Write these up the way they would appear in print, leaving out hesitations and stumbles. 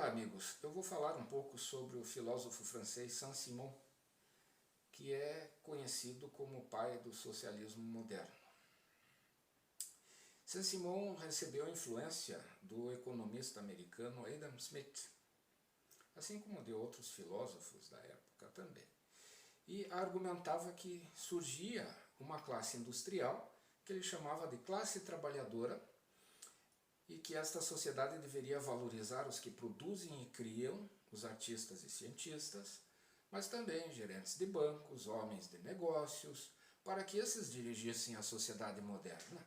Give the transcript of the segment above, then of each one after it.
Olá, amigos. Eu vou falar um pouco sobre o filósofo francês Saint-Simon, que é conhecido como o pai do socialismo moderno. Saint-Simon recebeu influência do economista americano Adam Smith, assim como de outros filósofos da época também, e argumentava que surgia uma classe industrial que ele chamava de classe trabalhadora, e que esta sociedade deveria valorizar os que produzem e criam, os artistas e cientistas, mas também gerentes de bancos, homens de negócios, para que esses dirigissem a sociedade moderna,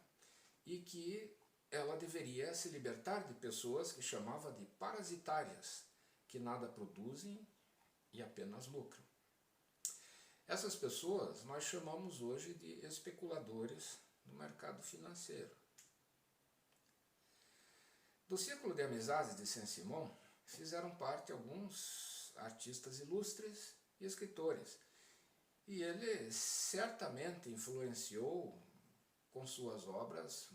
e que ela deveria se libertar de pessoas que chamava de parasitárias, que nada produzem e apenas lucram. Essas pessoas nós chamamos hoje de especuladores no mercado financeiro. Do círculo de amizades de Saint-Simon fizeram parte alguns artistas ilustres e escritores, e ele certamente influenciou com suas obras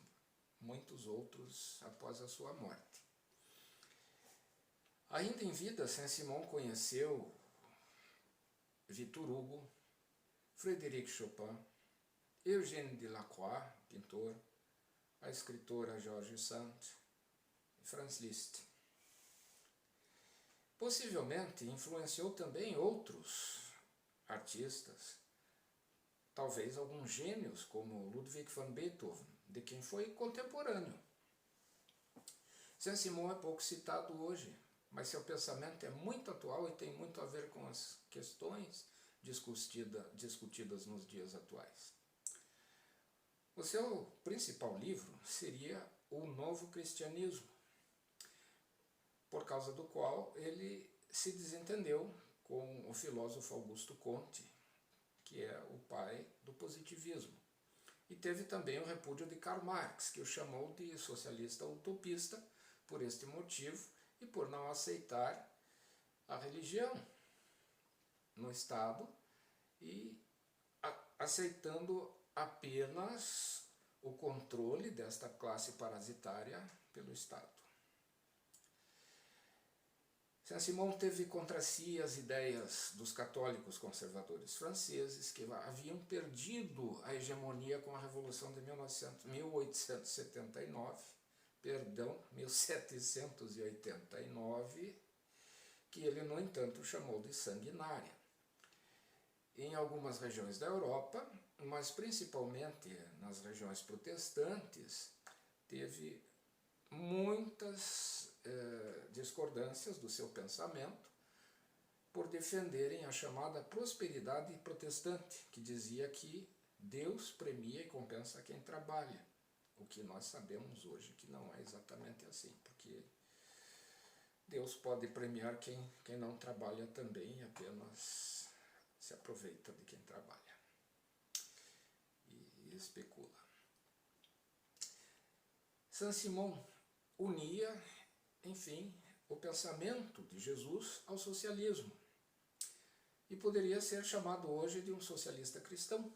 muitos outros após a sua morte. Ainda em vida, Saint-Simon conheceu Victor Hugo, Frédéric Chopin, Eugène Delacroix, pintor, a escritora George Sand, Franz Liszt. Possivelmente influenciou também outros artistas, talvez alguns gênios como Ludwig van Beethoven, de quem foi contemporâneo. Saint-Simon é pouco citado hoje, mas seu pensamento é muito atual e tem muito a ver com as questões discutidas nos dias atuais. O seu principal livro seria O Novo Cristianismo, por causa do qual ele se desentendeu com o filósofo Augusto Comte, que é o pai do positivismo. E teve também o repúdio de Karl Marx, que o chamou de socialista utopista por este motivo e por não aceitar a religião no Estado e aceitando apenas o controle desta classe parasitária pelo Estado. Saint-Simon teve contra si as ideias dos católicos conservadores franceses, que haviam perdido a hegemonia com a Revolução de 1789, que ele, no entanto, chamou de sanguinária. Em algumas regiões da Europa, mas principalmente nas regiões protestantes, teve muitas discordâncias do seu pensamento por defenderem a chamada prosperidade protestante, que dizia que Deus premia e compensa quem trabalha, o que nós sabemos hoje que não é exatamente assim, porque Deus pode premiar quem não trabalha também e apenas se aproveita de quem trabalha e especula. Saint-Simon unia, enfim, o pensamento de Jesus ao socialismo e poderia ser chamado hoje de um socialista cristão.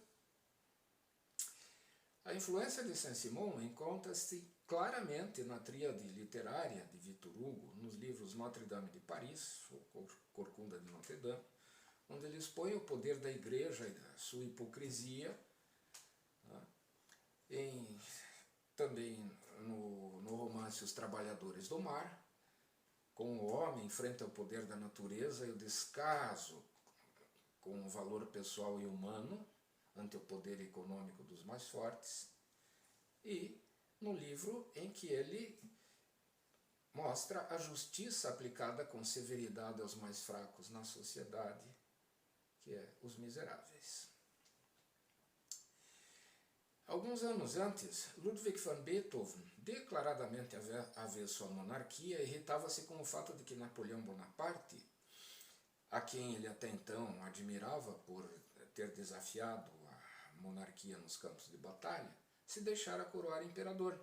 A influência de Saint-Simon encontra-se claramente na tríade literária de Victor Hugo, nos livros Notre-Dame de Paris, ou Corcunda de Notre-Dame, onde ele expõe o poder da igreja e da sua hipocrisia, também no romance Os Trabalhadores do Mar, com o homem frente ao poder da natureza e o descaso com o valor pessoal e humano ante o poder econômico dos mais fortes, e no livro em que ele mostra a justiça aplicada com severidade aos mais fracos na sociedade, que é Os Miseráveis. Alguns anos antes, Ludwig van Beethoven, declaradamente avesso à monarquia, irritava-se com o fato de que Napoleão Bonaparte, a quem ele até então admirava por ter desafiado a monarquia nos campos de batalha, se deixara coroar imperador.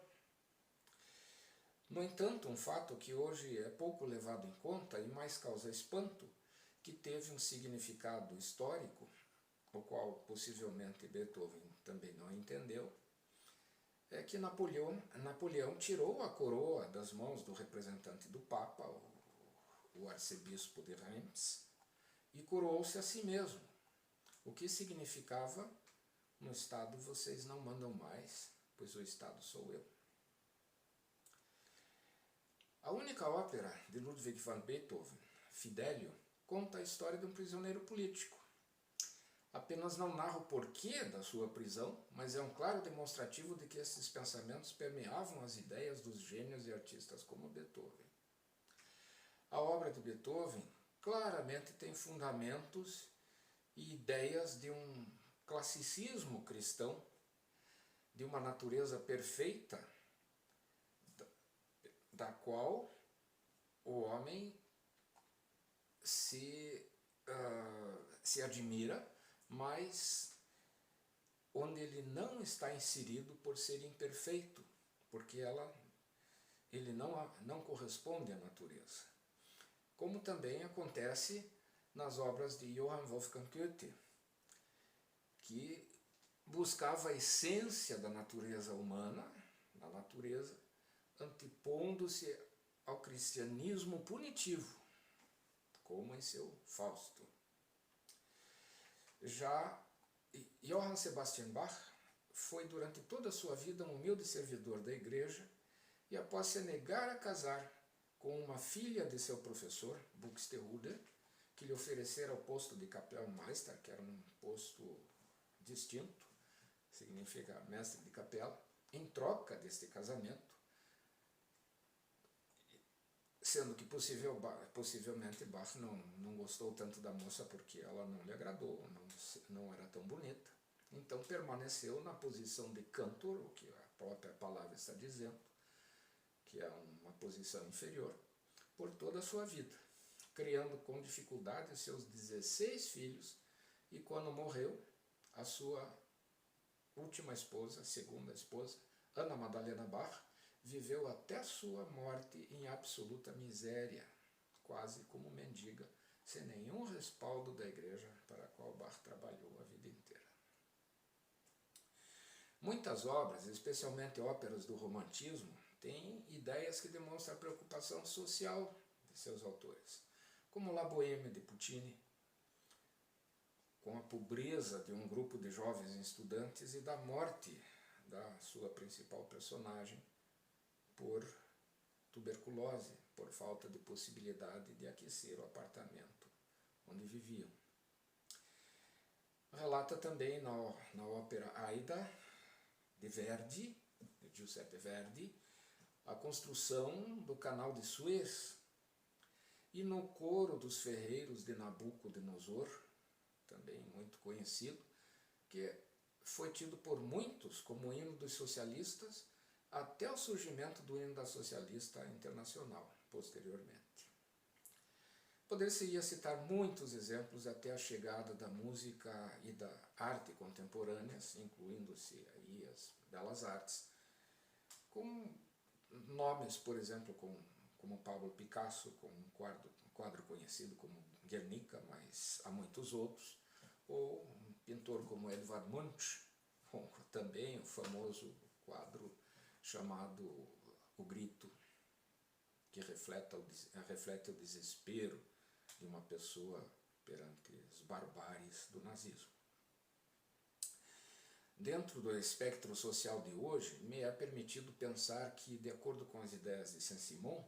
No entanto, um fato que hoje é pouco levado em conta e mais causa espanto, que teve um significado histórico, o qual possivelmente Beethoven também não entendeu, é que Napoleão tirou a coroa das mãos do representante do Papa, o arcebispo de Reims e coroou-se a si mesmo, o que significava: no Estado vocês não mandam mais, pois o Estado sou eu. A única ópera de Ludwig van Beethoven, Fidelio, conta a história de um prisioneiro político. Apenas não narra o porquê da sua prisão, mas é um claro demonstrativo de que esses pensamentos permeavam as ideias dos gênios e artistas como Beethoven. A obra de Beethoven claramente tem fundamentos e ideias de um classicismo cristão, de uma natureza perfeita, da qual o homem se admira, mas onde ele não está inserido por ser imperfeito, porque ele não corresponde à natureza. Como também acontece nas obras de Johann Wolfgang Goethe, que buscava a essência da natureza humana, da natureza, antepondo-se ao cristianismo punitivo, como em seu Fausto. Já Johann Sebastian Bach foi durante toda a sua vida um humilde servidor da igreja e, após se negar a casar com uma filha de seu professor, Buxtehude, que lhe oferecera o posto de Kapellmeister, que era um posto distinto, significa mestre de capela, em troca deste casamento, sendo que possivelmente Bach não gostou tanto da moça porque ela não lhe agradou, não era tão bonita. Então permaneceu na posição de cantor, o que a própria palavra está dizendo, que é uma posição inferior, por toda a sua vida, criando com dificuldade seus 16 filhos, e quando morreu, a sua última esposa, segunda esposa, Ana Madalena Bach, viveu até a sua morte em absoluta miséria, quase como mendiga, sem nenhum respaldo da igreja para a qual Bach trabalhou a vida inteira. Muitas obras, especialmente óperas do romantismo, têm ideias que demonstram a preocupação social de seus autores, como La Bohème de Puccini, com a pobreza de um grupo de jovens estudantes e da morte da sua principal personagem por tuberculose, por falta de possibilidade de aquecer o apartamento onde viviam. Relata também na ópera Aida, de Verdi, de Giuseppe Verdi, a construção do canal de Suez, e no coro dos ferreiros de Nabucodonosor, também muito conhecido, que foi tido por muitos como o hino dos socialistas, até o surgimento do hino da Socialista Internacional, posteriormente. Poder-se-ia citar muitos exemplos até a chegada da música e da arte contemporâneas, incluindo-se aí as belas artes, com nomes, por exemplo, como Pablo Picasso, com um quadro conhecido como Guernica, mas há muitos outros, ou um pintor como Edvard Munch, com também o famoso quadro chamado O Grito, que reflete o desespero de uma pessoa perante as barbáries do nazismo. Dentro do espectro social de hoje, me é permitido pensar que, de acordo com as ideias de Saint-Simon,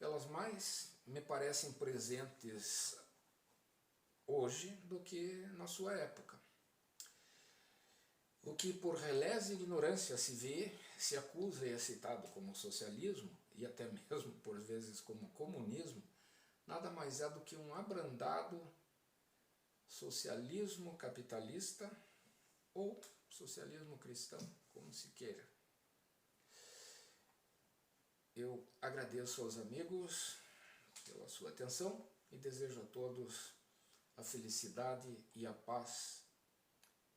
elas mais me parecem presentes hoje do que na sua época. O que por relés e ignorância se acusa e é citado como socialismo, e até mesmo por vezes como comunismo, nada mais é do que um abrandado socialismo capitalista ou socialismo cristão, como se queira. Eu agradeço aos amigos pela sua atenção e desejo a todos a felicidade e a paz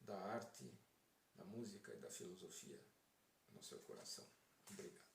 da arte, da música e da filosofia no seu coração. Obrigado.